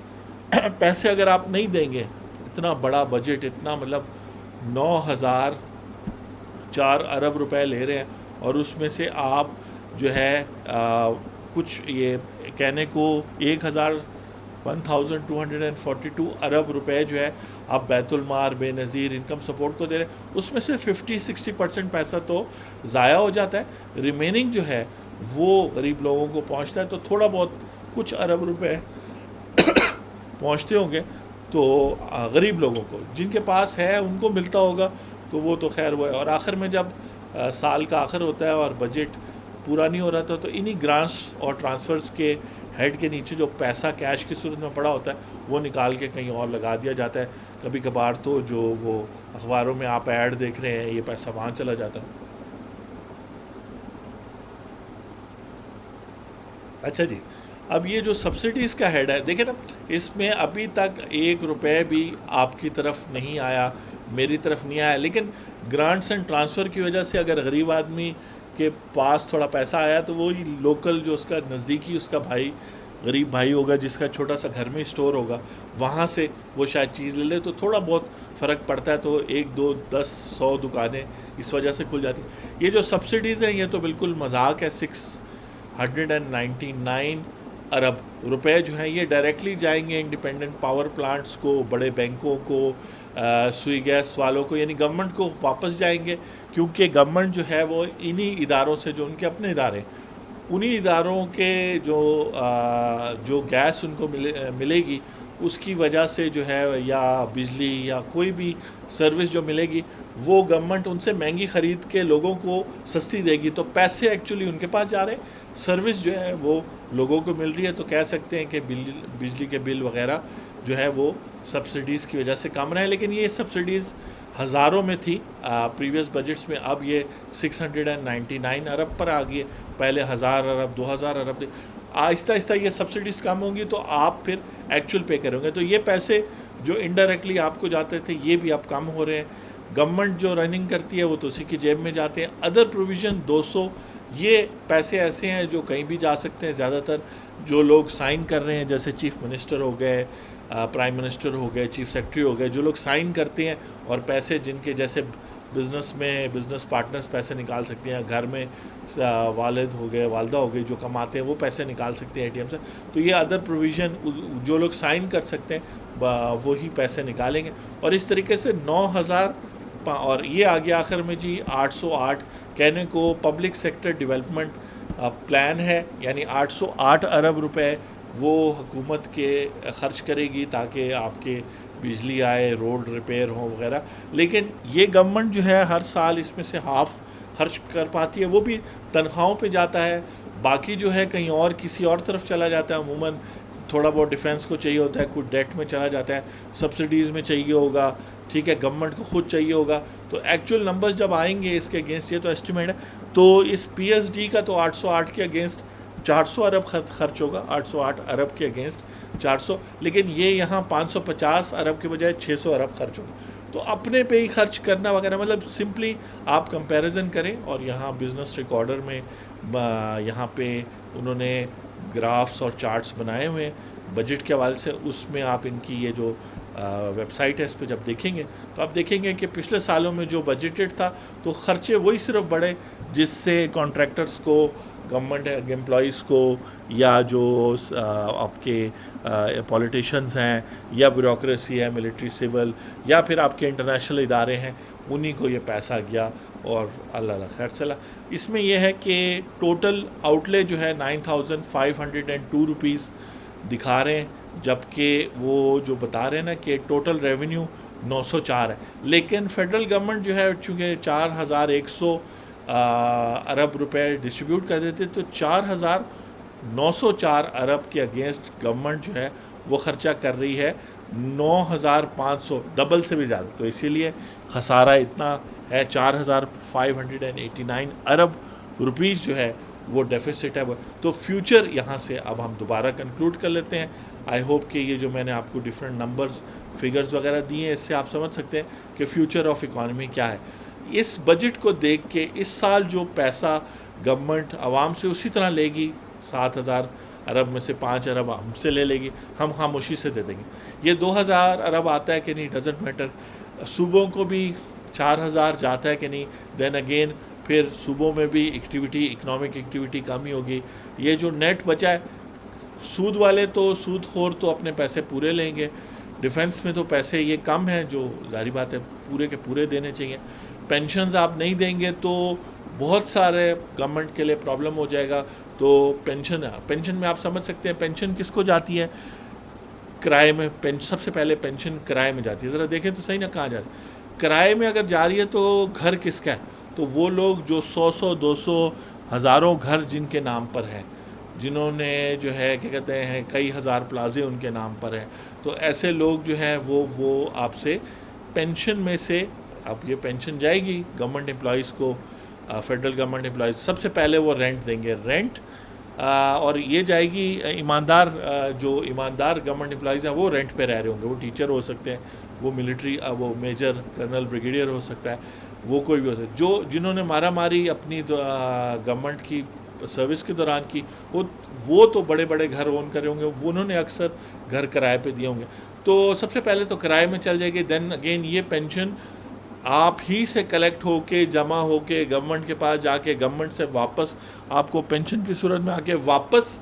پیسے اگر آپ نہیں دیں گے، اتنا بڑا بجٹ، اتنا مطلب 9,004 ارب روپے لے رہے ہیں، اور اس میں سے آپ جو ہے کچھ یہ کہنے کو 1242 ارب روپے جو ہے آپ بیت المال بے نظیر انکم سپورٹ کو دے رہے ہیں. اس میں سے 50-60% پیسہ تو ضائع ہو جاتا ہے، ریمیننگ جو ہے وہ غریب لوگوں کو پہنچتا ہے. تو تھوڑا بہت کچھ ارب روپے پہنچتے ہوں گے تو غریب لوگوں کو جن کے پاس ہے ان کو ملتا ہوگا تو وہ تو خیر وہ ہے. اور آخر میں جب سال کا آخر ہوتا ہے اور بجٹ پورا نہیں ہو رہا تھا تو انہی گرانٹس اور ٹرانسفرز کے ہیڈ کے نیچے جو پیسہ کیش کی صورت میں پڑا ہوتا ہے وہ نکال کے کہیں اور لگا دیا جاتا ہے. کبھی کبھار تو جو وہ اخباروں میں آپ ایڈ دیکھ رہے ہیں یہ پیسہ وہاں چلا جاتا ہے. اچھا جی، اب یہ جو سبسڈیز کا ہیڈ ہے دیکھیں نا، اس میں ابھی تک 1 روپے بھی آپ کی طرف نہیں آیا، میری طرف نہیں آیا. لیکن گرانٹس اینڈ ٹرانسفر کی وجہ سے اگر غریب آدمی کے پاس تھوڑا پیسہ آیا تو وہ لوکل جو اس کا نزدیکی اس کا بھائی غریب بھائی ہوگا جس کا چھوٹا سا گھر میں اسٹور ہوگا وہاں سے وہ شاید چیز لے لے تو تھوڑا بہت فرق پڑتا ہے. تو 1 2 10 100 دکانیں اس وجہ سے کھل جاتی ہیں. یہ جو سبسڈیز ہیں یہ تو بالکل مذاق ہے. 699 ارب روپے جو ہیں یہ ڈائریکٹلی جائیں گے انڈیپینڈنٹ پاور پلانٹس کو، بڑے بینکوں کو، سوئی گیس والوں کو، یعنی گورنمنٹ کو واپس جائیں گے. کیونکہ گورنمنٹ جو ہے وہ انہی اداروں سے، جو ان کے اپنے ادارے، انہی اداروں کے جو گیس ان کو ملے گی اس کی وجہ سے جو ہے، یا بجلی یا کوئی بھی سروس جو ملے گی وہ گورنمنٹ ان سے مہنگی خرید کے لوگوں کو سستی دے گی. تو پیسے ایکچولی ان کے پاس جا رہے ہیں، سروس جو ہے وہ لوگوں کو مل رہی ہے. تو کہہ سکتے ہیں کہ بجلی کے بل وغیرہ جو ہے وہ سبسڈیز کی وجہ سے کم رہے ہیں. لیکن یہ سبسڈیز ہزاروں میں تھی پریویس بجٹس میں، اب یہ 699 ارب پر آ گئی ہے. پہلے 1000 ارب 2000 ارب تھی. آہستہ آہستہ یہ سبسڈیز کم ہوں گی تو آپ پھر ایکچوئل پے کریں گے. تو یہ پیسے جو انڈائریکٹلی آپ کو جاتے تھے یہ بھی اب کم ہو رہے ہیں. گورنمنٹ جو رننگ کرتی ہے وہ تو اسی کی جیب میں جاتے ہیں. ادر پروویژن 200 یہ پیسے ایسے ہیں جو کہیں بھی جا سکتے ہیں. زیادہ تر جو لوگ سائن کر رہے ہیں جیسے چیف منسٹر ہو گئے، پرائم منسٹر ہو گئے، چیف سیکرٹری ہو گئے، جو لوگ سائن کرتے ہیں اور پیسے جن کے جیسے بزنس میں بزنس پارٹنرز پیسے نکال سکتے ہیں، گھر میں والد ہو گئے، والدہ ہو گئی جو کماتے ہیں وہ پیسے نکال سکتے ہیں اے ٹی ایم سے. تو یہ ادر پروویژن جو لوگ سائن کر سکتے ہیں وہی پیسے نکالیں گے. اور اس طریقے سے 9000 اور یہ آگے آخر میں جی 808 کہنے کو پبلک سیکٹر ڈیولپمنٹ پلان ہے، یعنی 808 ارب روپے وہ حکومت کے خرچ کرے گی تاکہ آپ کے بجلی آئے، روڈ ریپیئر ہوں وغیرہ. لیکن یہ گورنمنٹ جو ہے ہر سال اس میں سے ہاف خرچ کر پاتی ہے، وہ بھی تنخواہوں پہ جاتا ہے. باقی جو ہے کہیں اور کسی اور طرف چلا جاتا ہے. عموماً تھوڑا بہت ڈیفینس کو چاہیے ہوتا ہے، کوئی ڈیٹ میں چلا جاتا ہے، سبسڈیز میں چاہیے ہوگا، ٹھیک ہے، گورنمنٹ کو خود چاہیے ہوگا. تو ایکچوئل نمبرز جب آئیں گے اس کے اگینسٹ، یہ تو ایسٹیمیٹ ہے، تو اس پی ایس ڈی کا تو 808 کے اگینسٹ 400 ارب خرچ ہوگا. 808 ارب کے اگینسٹ 400. لیکن یہ یہاں 550 ارب کے بجائے 600 ارب خرچ ہوگا. تو اپنے پہ ہی خرچ کرنا وغیرہ، مطلب سمپلی آپ کمپیریزن کریں. اور یہاں بزنس ریکارڈر میں یہاں پہ انہوں نے گرافس اور چارٹس بنائے ہوئے ہیں بجٹ کے حوالے سے. اس میں آپ ان کی یہ جو ویب سائٹ ہے اس پہ جب دیکھیں گے تو آپ دیکھیں گے کہ پچھلے سالوں میں جو بجٹڈ تھا تو خرچے وہی صرف بڑھے جس سے کانٹریکٹرز کو، گورنمنٹ امپلائیز کو، یا جو آپ کے پولیٹیشینز ہیں، یا بیوروکریسی ہے ملٹری سول، یا پھر آپ کے انٹرنیشنل ادارے ہیں، انہی کو یہ پیسہ گیا اور اللہ خیر چلا. اس میں یہ ہے کہ ٹوٹل آؤٹ لے جو ہے 9502 روپیز دکھا رہے ہیں، جبکہ وہ جو بتا رہے ہیں نا کہ ٹوٹل ریونیو 904 ہے. لیکن فیڈرل گورنمنٹ جو ہے چونکہ 4100 ارب روپے ڈسٹریبیوٹ کر دیتے تو 4904 ارب کے اگینسٹ گورنمنٹ جو ہے وہ خرچہ کر رہی ہے 9500، ڈبل سے بھی زیادہ. تو اسی لیے خسارہ اتنا ہے. 4589 ارب روپیز جو ہے وہ ڈیفیسٹ ہے. تو فیوچر یہاں سے اب ہم دوبارہ کنکلوڈ کر لیتے ہیں. آئی ہوپ کہ یہ جو میں نے آپ کو ڈفرینٹ نمبرز فگرز وغیرہ دیے ہیں اس سے آپ سمجھ سکتے ہیں کہ فیوچر آف اکانومی کیا ہے. اس بجٹ کو دیکھ کے اس سال جو پیسہ گورنمنٹ عوام سے اسی طرح لے گی، 7000 ارب میں سے 5 ارب ہم سے لے گی، ہم خاموشی سے دے دیں گے. یہ 2000 ارب آتا ہے کہ نہیں ڈزنٹ میٹر. صوبوں کو بھی 4000 جاتا ہے کہ نہیں، دین اگین پھر صوبوں میں بھی ایکٹیویٹی اکنامک ایکٹیویٹی کم ہی ہوگی. یہ جو نیٹ بچا ہے, سود والے تو سود خور تو اپنے پیسے پورے لیں گے, ڈیفنس میں تو پیسے یہ کم ہیں جو ظاہری بات ہے پورے کے پورے دینے چاہیے. پینشنز آپ نہیں دیں گے تو بہت سارے گورنمنٹ کے لیے پرابلم ہو جائے گا. تو پینشن میں آپ سمجھ سکتے ہیں پینشن کس کو جاتی ہے, کرائے میں. سب سے پہلے پینشن کرائے میں جاتی ہے. ذرا دیکھیں تو صحیح نا کہاں جا رہی ہے. کرائے میں اگر جا رہی ہے تو گھر کس کا ہے, تو وہ لوگ جو 100 200 ہزاروں گھر جن کے نام پر ہیں, جنہوں نے جو ہے کیا کہتے ہیں کئی ہزار پلازے ان کے نام پر ہیں, تو ایسے لوگ جو ہیں وہ آپ سے پینشن میں سے, اب یہ پینشن جائے گی گورنمنٹ امپلائیز کو, فیڈرل گورنمنٹ امپلائیز. سب سے پہلے وہ رینٹ دیں گے, رینٹ, اور یہ جائے گی ایماندار, جو ایماندار گورنمنٹ امپلائیز ہیں وہ رینٹ پہ رہ رہے ہوں گے. وہ ٹیچر ہو سکتے ہیں, وہ ملٹری, وہ میجر کرنل بریگیڈیئر ہو سکتا ہے, وہ کوئی بھی ہو سکتا ہے. جنہوں نے مارا ماری اپنی گورنمنٹ کی سروس کے دوران کی, وہ تو بڑے بڑے گھر اون کرے ہوں گے, انہوں نے اکثر گھر کرائے پہ دیے ہوں گے. تو سب سے پہلے تو کرائے میں چل جائے گی. دین اگین یہ پینشن آپ ہی سے کلیکٹ ہو کے, جمع ہو کے, گورنمنٹ کے پاس جا کے, گورنمنٹ سے واپس آپ کو پینشن کی صورت میں آ کے واپس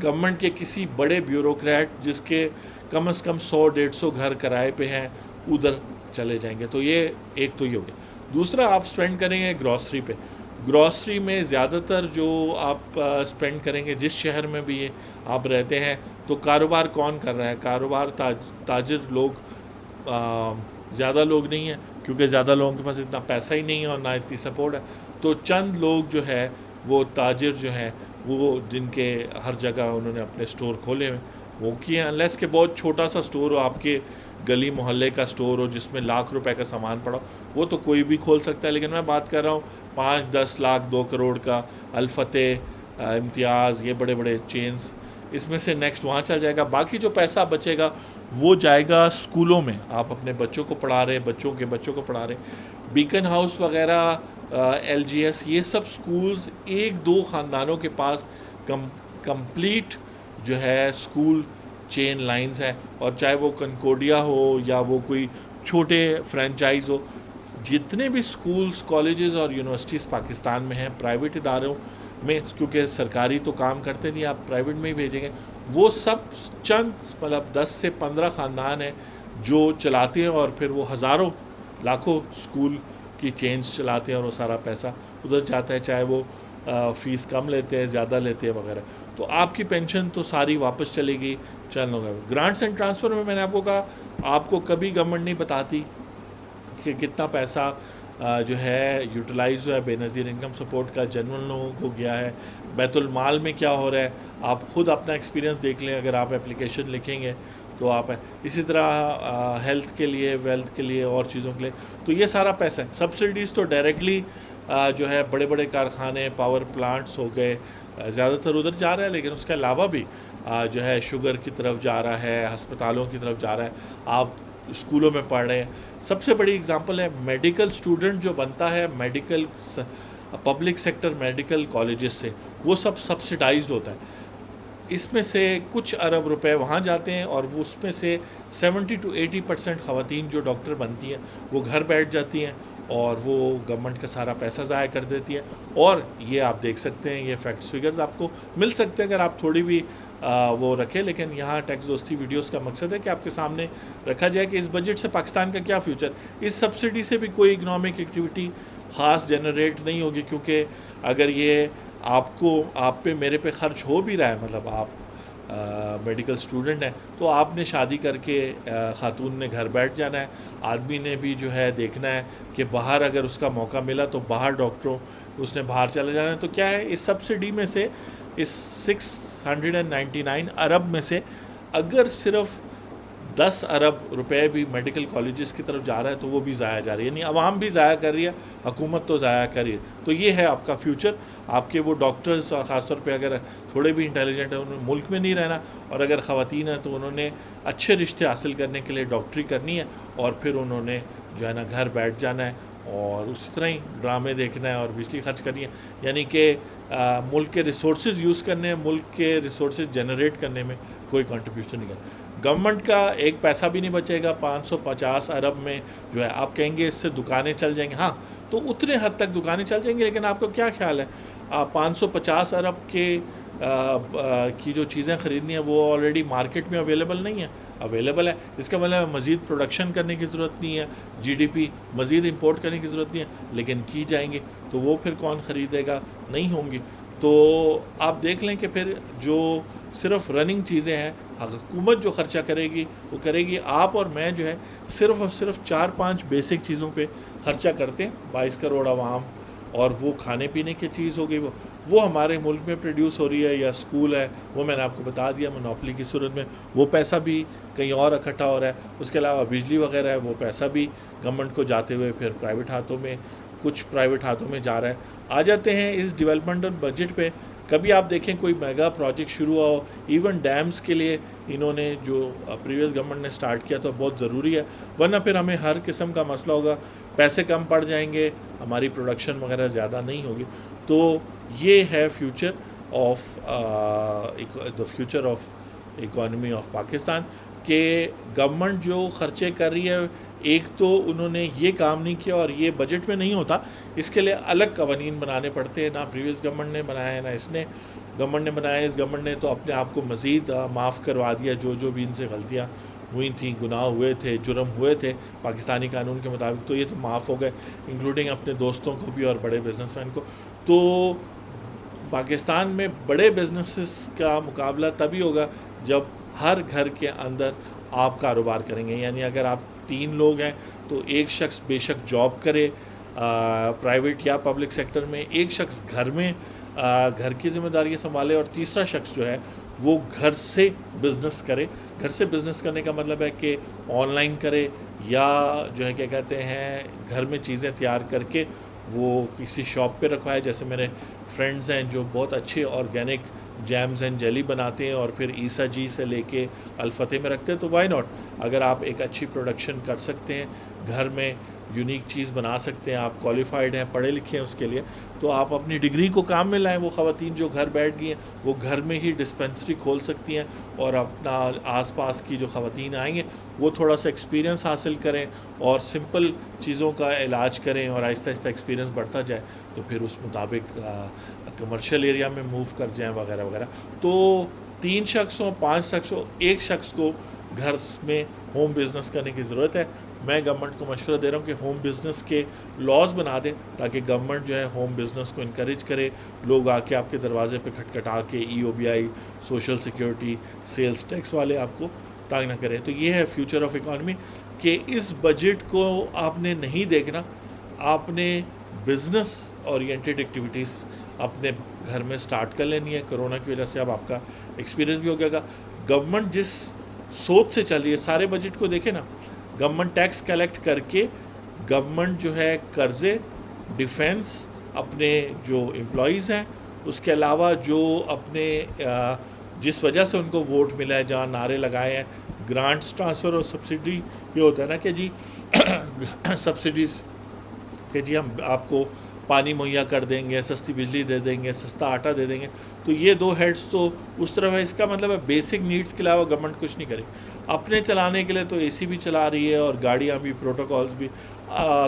گورنمنٹ کے کسی بڑے بیوروکریٹ جس کے کم از کم 100 150 گھر کرائے پہ ہیں ادھر چلے جائیں گے. تو یہ ایک تو یہ ہو گیا. دوسرا آپ اسپینڈ کریں گے گروسری پہ. گروسری میں زیادہ تر جو آپ اسپینڈ کریں گے, جس شہر میں بھی آپ رہتے ہیں, تو کاروبار کون کر رہا ہے؟ کاروبار تاجر لوگ زیادہ لوگ نہیں ہیں, کیونکہ زیادہ لوگوں کے پاس اتنا پیسہ ہی نہیں ہے اور نہ اتنی سپورٹ ہے. تو چند لوگ جو ہے وہ تاجر جو ہیں وہ جن کے ہر جگہ انہوں نے اپنے سٹور کھولے ہوئے وہ کیے ہیں. انلیس کہ بہت چھوٹا سا سٹور ہو, آپ کے گلی محلے کا سٹور ہو جس میں لاکھ روپے کا سامان پڑا, وہ تو کوئی بھی کھول سکتا ہے. لیکن میں بات کر رہا ہوں 5 10 لاکھ 2 کروڑ کا, الفتح, امتیاز, یہ بڑے بڑے چینز, اس میں سے نیکسٹ وہاں چل جائے گا. باقی جو پیسہ بچے گا وہ جائے گا اسکولوں میں. آپ اپنے بچوں کو پڑھا رہے ہیں, بچوں کے بچوں کو پڑھا رہے ہیں. بیکن ہاؤس وغیرہ, ایل جی ایس, یہ سب سکولز 1 2 خاندانوں کے پاس کمپلیٹ جو ہے سکول چین لائنز ہیں. اور چاہے وہ کنکوڈیا ہو یا وہ کوئی چھوٹے فرینچائز ہو, جتنے بھی سکولز, کالجز اور یونیورسٹیز پاکستان میں ہیں پرائیویٹ اداروں میں, کیونکہ سرکاری تو کام کرتے نہیں, آپ پرائیویٹ میں ہی بھیجیں گے, وہ سب چند مطلب 10 سے 15 خاندان ہیں جو چلاتے ہیں, اور پھر وہ ہزاروں لاکھوں سکول کی چینز چلاتے ہیں, اور وہ سارا پیسہ ادھر جاتا ہے, چاہے وہ فیس کم لیتے ہیں, زیادہ لیتے ہیں وغیرہ. تو آپ کی پینشن تو ساری واپس چلے گی. چلو گرانٹس اینڈ ٹرانسفر میں نے آپ کو کہا, آپ کو کبھی گورنمنٹ نہیں بتاتی کہ کتنا پیسہ جو ہے یوٹیلائز ہوا ہے بے نظیر انکم سپورٹ کا, جنرل لوگوں کو گیا ہے, بیت المال میں کیا ہو رہا ہے. آپ خود اپنا ایکسپیرینس دیکھ لیں اگر آپ اپلیکیشن لکھیں گے تو. آپ اسی طرح ہیلتھ کے لیے, ویلتھ کے لیے, اور چیزوں کے لیے, تو یہ سارا پیسہ ہے. سبسڈیز تو ڈائریکٹلی جو ہے بڑے بڑے کارخانے, پاور پلانٹس ہو گئے, زیادہ تر ادھر جا رہا ہے. لیکن اس کے علاوہ بھی جو ہے شوگر کی طرف جا رہا ہے, ہسپتالوں کی طرف جا رہا ہے, آپ اسکولوں میں پڑھ رہے ہیں. سب سے بڑی اگزامپل ہے میڈیکل اسٹوڈنٹ جو بنتا ہے medical public sector medical colleges سے, وہ سب سبسڈائزڈ ہوتا ہے. اس میں سے کچھ ارب روپے وہاں جاتے ہیں, اور وہ اس میں سے 70 to 80% خواتین جو ڈاکٹر بنتی ہیں وہ گھر بیٹھ جاتی ہیں, اور وہ گورنمنٹ کا سارا پیسہ ضائع کر دیتی ہے. اور یہ آپ دیکھ سکتے ہیں, یہ فیکٹس فگرز آپ کو مل سکتے ہیں اگر آپ تھوڑی بھی وہ رکھیں. لیکن یہاں ٹیکس دوستی ویڈیوز کا مقصد ہے کہ آپ کے سامنے رکھا جائے کہ اس بجٹ سے پاکستان کا کیا فیوچر. اس سبسڈی سے بھی کوئی اکنامک ایکٹیویٹی خاص جنریٹ نہیں ہوگی, کیونکہ اگر یہ آپ پہ میرے پہ خرچ ہو بھی رہا ہے, مطلب آپ میڈیکل اسٹوڈنٹ ہیں, تو آپ نے شادی کر کے خاتون نے گھر بیٹھ جانا ہے, آدمی نے بھی جو ہے دیکھنا ہے کہ باہر اگر اس کا موقع ملا تو باہر ڈاکٹروں اس نے باہر چلے جانا ہے. تو کیا ہے, اس سبسڈی میں سے, اس 699 ارب میں سے اگر صرف 10 ارب روپے بھی میڈیکل کالجز کی طرف جا رہا ہے تو وہ بھی ضائع جا رہی ہے. یعنی عوام بھی ضائع کر رہی ہے, حکومت تو ضائع کر رہی ہے. تو یہ ہے آپ کا فیوچر. آپ کے وہ ڈاکٹرز, اور خاص طور پہ اگر تھوڑے بھی انٹیلیجنٹ ہیں, انہوں نے ملک میں نہیں رہنا, اور اگر خواتین ہیں تو انہوں نے اچھے رشتے حاصل کرنے کے لیے ڈاکٹری کرنی ہے, اور پھر انہوں نے جو ہے نا گھر بیٹھ جانا ہے, اور اسی طرح ہی ڈرامے دیکھنا ہے, اور بجلی خرچ کرنی ہے. یعنی کہ ملک کے ریسورسز یوز کرنے ہیں, ملک کے ریسورسز جنریٹ کرنے میں کوئی کنٹریبیوشن نہیں کرنا. گورنمنٹ کا ایک پیسہ بھی نہیں بچے گا. 550 ارب میں جو ہے آپ کہیں گے اس سے دکانیں چل جائیں گے, ہاں تو اتنے حد تک دکانیں چل جائیں گی, لیکن آپ کو کیا خیال ہے 550 ارب کی جو چیزیں خریدنی ہیں وہ آلریڈی مارکیٹ میں اویلیبل نہیں ہیں؟ اویلیبل ہے. اس کا مطلب مزید پروڈکشن کرنے کی ضرورت نہیں ہے, جی ڈی پی مزید امپورٹ کرنے کی ضرورت نہیں ہے, لیکن کی جائیں گی تو وہ پھر کون خریدے گا؟ نہیں ہوں گی. تو آپ دیکھ لیں کہ پھر جو صرف رننگ چیزیں ہیں حکومت جو خرچہ کرے گی وہ کرے گی. آپ اور میں جو ہے صرف اور صرف 4-5 بیسک چیزوں پہ خرچہ کرتے ہیں, 22 کروڑ عوام, اور وہ کھانے پینے کی چیز ہو گئی, وہ ہمارے ملک میں پروڈیوس ہو رہی ہے, یا اسکول ہے وہ میں نے آپ کو بتا دیا مونوپلی کی صورت میں وہ پیسہ بھی کہیں اور اکٹھا ہو رہا ہے. اس کے علاوہ بجلی وغیرہ ہے وہ پیسہ بھی گورنمنٹ کو جاتے ہوئے پھر پرائیویٹ ہاتھوں میں, کچھ پرائیویٹ ہاتھوں میں جا رہا ہے. آ جاتے ہیں اس ڈیولپمنٹل بجٹ پہ. کبھی آپ دیکھیں کوئی میگا پروجیکٹ شروع ہوا ہو, ایون ڈیمز کے لیے انہوں نے جو پریویس گورنمنٹ نے سٹارٹ کیا تو بہت ضروری ہے, ورنہ پھر ہمیں ہر قسم کا مسئلہ ہوگا, پیسے کم پڑ جائیں گے, ہماری پروڈکشن وغیرہ زیادہ نہیں ہوگی. تو یہ ہے future of the future of economy of Pakistan, کہ گورنمنٹ جو خرچے کر رہی ہے, ایک تو انہوں نے یہ کام نہیں کیا اور یہ بجٹ میں نہیں ہوتا, اس کے لیے الگ قوانین بنانے پڑتے ہیں. نہ پریویس گورنمنٹ نے بنایا ہے نہ اس نے گورنمنٹ نے بنایا ہے. اس گورنمنٹ نے تو اپنے آپ کو مزید معاف کروا دیا, جو بھی ان سے غلطیاں ہوئی تھیں, گناہ ہوئے تھے, جرم ہوئے تھے پاکستانی قانون کے مطابق, تو یہ تو معاف ہو گئے, انکلوڈنگ اپنے دوستوں کو بھی اور بڑے بزنس مین کو. تو پاکستان میں بڑے بزنسز کا مقابلہ تبھی ہوگا جب ہر گھر کے اندر آپ کاروبار کریں گے. یعنی اگر آپ 3 لوگ ہیں تو ایک شخص بے شک جاب کرے پرائیویٹ یا پبلک سیکٹر میں, ایک شخص گھر میں گھر کی ذمہ داریاں سنبھالے, اور تیسرا شخص جو ہے وہ گھر سے بزنس کرے. گھر سے بزنس کرنے کا مطلب ہے کہ آن لائن کرے, یا جو ہے کیا کہتے ہیں گھر میں چیزیں تیار کر کے وہ کسی شاپ پہ رکھوائے. جیسے میرے فرینڈز ہیں جو بہت اچھے آرگینک جیمز اینڈ جیلی بناتے ہیں اور پھر عیسیٰ جی سے لے کے الفتح میں رکھتے ہیں, تو وائی ناٹ, اگر آپ ایک اچھی پروڈکشن کر سکتے ہیں گھر میں, یونیک چیز بنا سکتے ہیں, آپ کوالیفائڈ ہیں, پڑھے لکھے ہیں اس کے لیے, تو آپ اپنی ڈگری کو کام میں لائیں. وہ خواتین جو گھر بیٹھ گئی ہیں وہ گھر میں ہی ڈسپنسری کھول سکتی ہیں, اور اپنا آس پاس کی جو خواتین آئیں گے وہ تھوڑا سا ایکسپیرینس حاصل کریں اور سمپل چیزوں کا علاج کریں, اور آہستہ آہستہ ایکسپیرینس بڑھتا جائے تو پھر اس مطابق کمرشل ایریا میں موو کر جائیں وغیرہ وغیرہ. تو 3 شخص ہوں, 5 شخص ہوں, ایک شخص کو گھر میں ہوم بزنس کرنے کی ضرورت ہے. میں گورنمنٹ کو مشورہ دے رہا ہوں کہ ہوم بزنس کے لاز بنا دیں تاکہ گورنمنٹ جو ہے ہوم بزنس کو انکریج کرے. لوگ آ کے آپ کے دروازے پہ کھٹکھٹا کے EOBI, social security, sales tax والے آپ کو تانگ نہ کریں. تو یہ ہے فیوچر آف اکانومی, کہ اس بجٹ کو آپ نے نہیں دیکھنا, آپ نے بزنس اورینٹیڈ ایکٹیویٹیز اپنے گھر میں سٹارٹ کر لینی ہے. کرونا کی وجہ سے اب آپ کا ایکسپیرینس بھی ہو گیا گا. گورنمنٹ جس سوچ سے چل رہی ہے, سارے بجٹ کو دیکھیں نا, گورنمنٹ ٹیکس کلیکٹ کر کے گورنمنٹ جو ہے قرضے, ڈیفینس, اپنے جو امپلائیز ہیں, اس کے علاوہ جو اپنے جس وجہ سے ان کو ووٹ ملا ہے, جہاں نعرے لگائے ہیں, گرانٹس, ٹرانسفر اور سبسڈی, یہ ہوتا ہے نا کہ جی سبسڈیز, کہ جی ہم آپ کو پانی مہیا کر دیں گے, سستی بجلی دے دیں گے, سستا آٹا دے دیں گے. تو یہ 2 ہیڈز تو اس طرف ہے. اس کا مطلب ہے بیسک نیڈس کے علاوہ گورنمنٹ کچھ نہیں کرے. اپنے چلانے کے لیے تو AC بھی چلا رہی ہے, اور گاڑیاں بھی, پروٹوکالز بھی,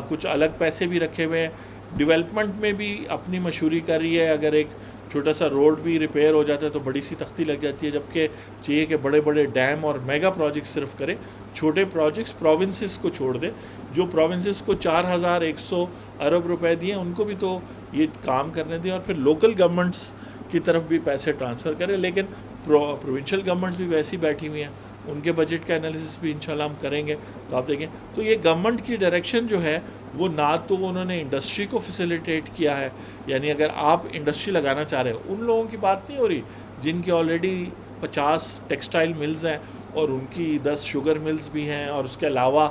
کچھ الگ پیسے بھی رکھے ہوئے ہیں. ڈیولپمنٹ میں بھی اپنی مشہوری کر رہی ہے. اگر ایک چھوٹا سا روڈ بھی ریپیئر ہو جاتا ہے تو بڑی سی تختی لگ جاتی ہے, جبکہ چاہیے کہ بڑے بڑے ڈیم اور میگا پروجیکٹس صرف کرے. چھوٹے پروجیکٹس پروونسز کو چھوڑ دے, جو پروونسز کو 4100 ارب روپے دیے ان کو بھی تو یہ کام کرنے دیں, اور پھر لوکل گورنمنٹس کی طرف بھی پیسے ٹرانسفر کرے. لیکن پروونشل گورنمنٹس بھی ویسی بیٹھی ہوئی ہیں, ان کے بجٹ کا انالیسس بھی انشاءاللہ ہم کریں گے. تو آپ دیکھیں تو یہ گورنمنٹ کی ڈائریکشن جو ہے وہ نہ تو انہوں نے انڈسٹری کو فیسیلیٹیٹ کیا ہے, یعنی اگر آپ انڈسٹری لگانا چاہ رہے ہیں, ان لوگوں کی بات نہیں ہو رہی جن کے آلریڈی 50 ٹیکسٹائل ملز ہیں اور ان کی 10 شوگر ملز بھی ہیں, اور اس کے علاوہ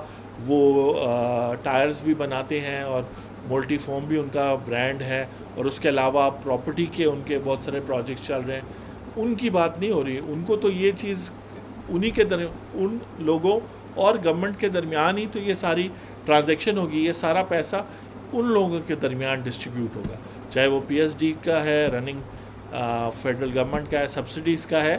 وہ ٹائرز بھی بناتے ہیں, اور مولٹی فوم بھی ان کا برانڈ ہے, اور اس کے علاوہ پراپرٹی کے ان کے بہت سارے پروجیکٹس چل رہے ہیں. ان کی بات نہیں ہو رہی. ان کو تو یہ چیز انہی کے ان لوگوں اور گورنمنٹ کے درمیان ہی تو یہ ساری ٹرانزیکشن ہوگی, یہ سارا پیسہ ان لوگوں کے درمیان ڈسٹریبیوٹ ہوگا, چاہے وہ PSD کا ہے, رننگ فیڈرل گورنمنٹ کا ہے, سبسڈیز کا ہے,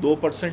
2%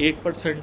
1%,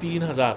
3,000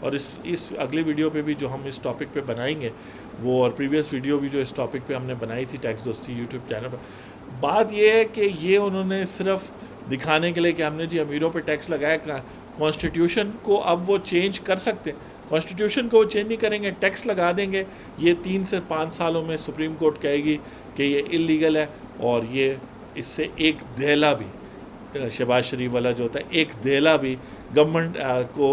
اور اس اگلی ویڈیو پہ بھی جو ہم اس ٹاپک پہ بنائیں گے وہ، اور پریویس ویڈیو بھی جو اس ٹاپک پہ ہم نے بنائی تھی ٹیکس دوستی یوٹیوب چینل پر، بات یہ ہے کہ یہ انہوں نے صرف دکھانے کے لیے کہ ہم نے جی امیروں پہ ٹیکس لگایا، کانسٹیٹیوشن کو اب وہ چینج کر سکتے ہیں، کانسٹیٹیوشن کو وہ چینج نہیں کریں گے، ٹیکس لگا دیں گے، یہ 3 سے 5 سالوں میں سپریم کورٹ کہے گی کہ یہ اللیگل ہے، اور یہ اس سے ایک دھیلا بھی، شہباز شریف والا جو ہوتا ہے ایک دھیلا بھی گورنمنٹ کو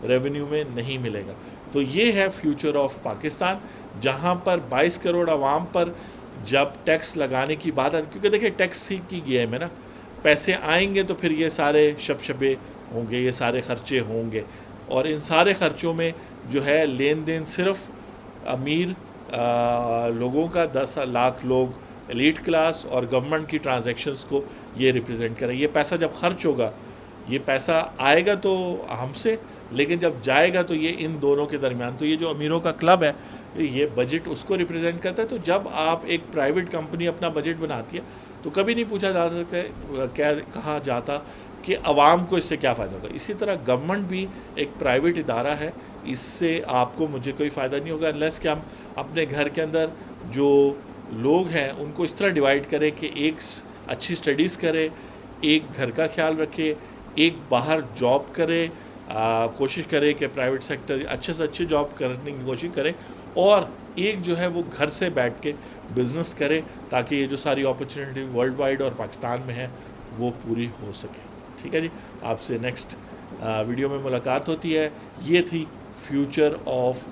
ریونیو میں نہیں ملے گا. تو یہ ہے فیوچر آف پاکستان، جہاں پر 22 کروڑ عوام پر جب ٹیکس لگانے کی بات آتی، کیونکہ دیکھیں ٹیکس ہی کی گیم ہے نا، پیسے آئیں گے تو پھر یہ سارے شبے ہوں گے، یہ سارے خرچے ہوں گے، اور ان سارے خرچوں میں جو ہے لین دین صرف امیر لوگوں کا، 10 لاکھ لوگ ایلیٹ کلاس اور گورنمنٹ کی ٹرانزیکشنز کو یہ ریپرزینٹ کریں. یہ پیسہ جب خرچ ہوگا، یہ پیسہ آئے گا تو ہم سے، لیکن جب جائے گا تو یہ ان دونوں کے درمیان. تو یہ جو امیروں کا کلب ہے یہ بجٹ اس کو ریپرزینٹ کرتا ہے. تو جب آپ ایک پرائیویٹ کمپنی اپنا بجٹ بناتی ہے تو کبھی نہیں پوچھا جا سکتا، کیا کہا جاتا کہ عوام کو اس سے کیا فائدہ ہوگا. اسی طرح گورنمنٹ بھی ایک پرائیویٹ ادارہ ہے، اس سے آپ کو مجھے کوئی فائدہ نہیں ہوگا انلیس کہ ہم اپنے گھر کے اندر جو لوگ ہیں ان کو اس طرح ڈیوائڈ کرے کہ ایک اچھی اسٹڈیز کرے، ایک گھر کا خیال رکھے، ایک باہر جاب کرے، کوشش کرے کہ پرائیویٹ سیکٹر اچھے سے اچھے جاب کرنے کی کوشش کرے، اور ایک جو ہے وہ گھر سے بیٹھ کے بزنس کرے، تاکہ یہ جو ساری اپرچونیٹی ورلڈ وائڈ اور پاکستان میں ہے وہ پوری ہو سکے. ٹھیک ہے جی، آپ سے نیکسٹ ویڈیو میں ملاقات ہوتی ہے. یہ تھی فیوچر آف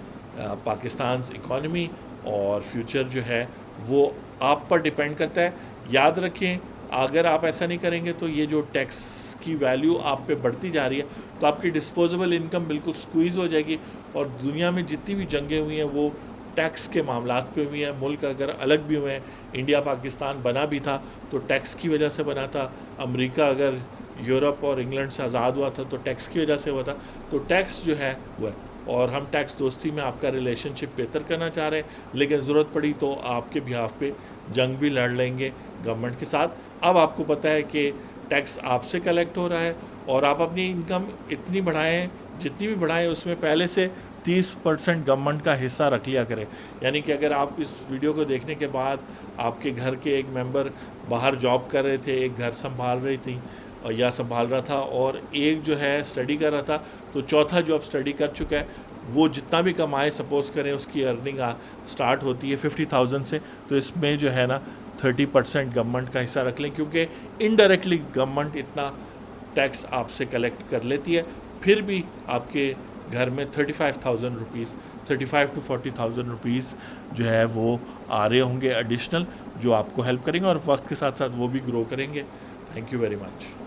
پاکستانز اکانومی، اور فیوچر جو ہے وہ آپ پر ڈیپینڈ کرتا ہے. یاد رکھیں اگر آپ ایسا نہیں کریں گے تو یہ جو ٹیکس کی ویلیو آپ پہ بڑھتی جا رہی ہے تو آپ کی ڈسپوزیبل انکم بالکل سکویز ہو جائے گی. اور دنیا میں جتنی بھی جنگیں ہوئی ہیں وہ ٹیکس کے معاملات پہ ہوئی ہیں. ملک اگر الگ بھی ہوئے ہیں، انڈیا پاکستان بنا بھی تھا تو ٹیکس کی وجہ سے بنا تھا. امریکہ اگر یورپ اور انگلینڈ سے آزاد ہوا تھا تو ٹیکس کی وجہ سے ہوا تھا. تو ٹیکس جو ہے وہ ہے، اور ہم ٹیکس دوستی میں آپ کا ریلیشن شپ بہتر کرنا چاہ رہے ہیں، لیکن ضرورت پڑی تو آپ کے بہاف پہ جنگ بھی لڑ لیں گے گورنمنٹ کے ساتھ. اب آپ کو پتہ ہے کہ ٹیکس آپ سے کلیکٹ ہو رہا ہے، اور آپ اپنی انکم اتنی بڑھائیں، جتنی بھی بڑھائیں اس میں پہلے سے 30% گورنمنٹ کا حصہ رکھ لیا کریں. یعنی کہ اگر آپ اس ویڈیو کو دیکھنے کے بعد آپ کے گھر کے ایک ممبر باہر جاب کر رہے تھے، ایک گھر سنبھال رہی تھیں یا سنبھال رہا تھا، اور ایک جو ہے اسٹڈی کر رہا تھا، تو چوتھا جو اب اسٹڈی کر چکا ہے وہ جتنا بھی کمائے، سپوز کریں اس کی ارننگ سٹارٹ ہوتی ہے 50,000 سے، تو اس میں جو ہے نا 30% گورنمنٹ کا حصہ رکھ لیں، کیونکہ انڈائریکٹلی گورنمنٹ اتنا ٹیکس آپ سے کلیکٹ کر لیتی ہے. پھر بھی آپ کے گھر میں 35,000 روپیز، 35 to 40,000 روپیز جو ہے وہ آ رہے ہوں گے ایڈیشنل، جو آپ کو ہیلپ کریں گے اور وقت کے ساتھ ساتھ وہ بھی گرو کریں گے. Thank you very much.